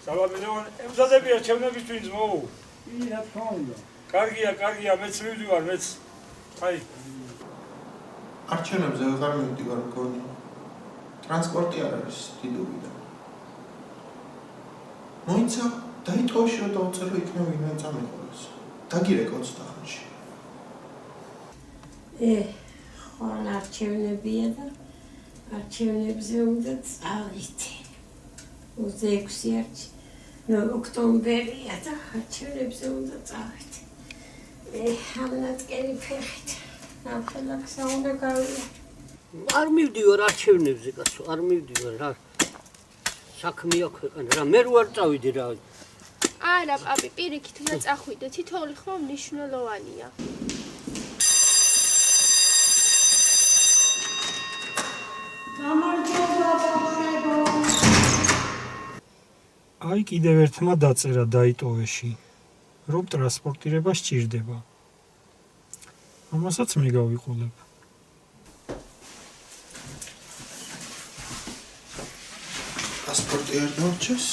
სალამი ლევან, ემზადებია ჩემნებისთვის მოუ. რა თქმა უნდა. კარგია, მეც მივდივარ, მეც. აი. არჩევნებზე აღარ მივდივარ მგონი. ტრანსპორტი არ არის დიდუბიდან. მოიცა, დაიტოვში რომ დავწერო იქნებ ვინმე წამიყოლოს. დაგირეკ 20 ხანში. ხვალ არჩევნებია და არჩევნებზე უნდა წავიდე. 26 ოქტომბერია და არჩევნებზე უნდა წავიდე. ამნათკენი ფეხით. ნაფელაქსა უნდა გავიდე. არ მივდივარ არჩევნებზე, კაცო, არ მივდივარ რა. საქმეა ქვეყანა, რა მე რო არ წავიდე რა. არა, პაპი, პირიქით უნდა წახვიდე, თითოეული ხმა მნიშვნელოვანია. აი კიდევ ერთმა დაწერა დაიტოვეში, რომ ტრანსპორტირება სჭირდება. ამასაც მე გავიყოლებ. პასპორტი არ დავჭეს.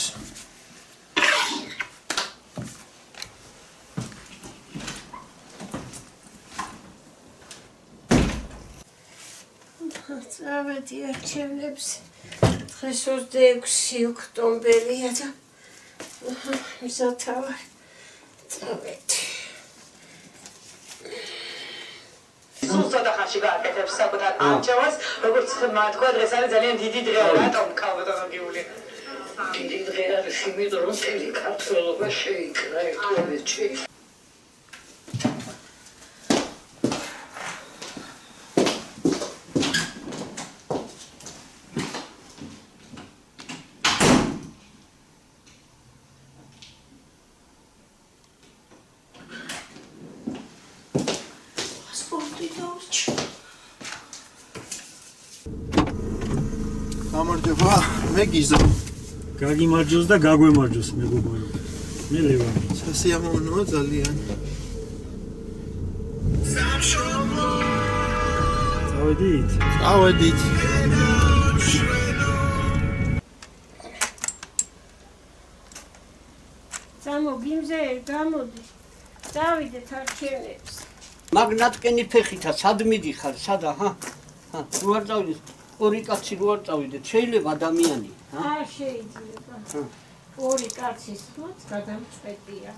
წავედი არჩევნებზე. დღეს 26 ოქტომბერია და მზათავარ. წავედი. სულსა და ხარში გააკეთებს საკუთარ არჩევანს, როგორც ხმა თქვა, დღეს არის ძალიან დიდი დღე, რატომ კავდაგიული. დიდი დღე არის იმიტომ, რომ მთელი ქართველობა შეიკრა ერთმანეთში. გამარჯობა, მე გიზო. გაგიმარჯოს და გაგვემარჯოს მეგობარო. მე ლევანი. სასიამოვნოა ძალიან. წავედით? წავედით. გიმზე გამოდი. წავიდეთ არჩევნებზე. მაგნატკენი ფეხითა სად მიდიხარ, სადა, ჰა? რო არ წავიდეთ, ორი კაცი რო არ წავიდეთ, შეიძლება ადამიანი, ჰა? არ შეიძლება. ორი კაცის ხმაც გადამწყვეტია.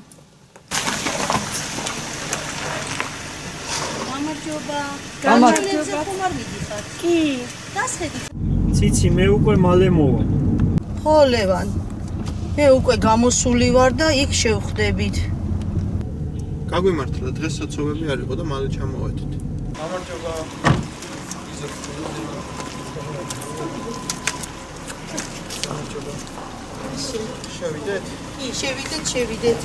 გამარჯობა. გამარჯობა. ხომ არ მიდიხარ? კი. დასხედით. ციცი, მე უკვე მალე მოვა. ხო, ლევან. მე უკვე გამოსული ვარ და იქ შევხვდებით. გაგვიმართლა, დღეს საცობები არ იყო და მალე ჩამოვედით. გამარჯობა. შევიდეთ? კი, შევიდეთ.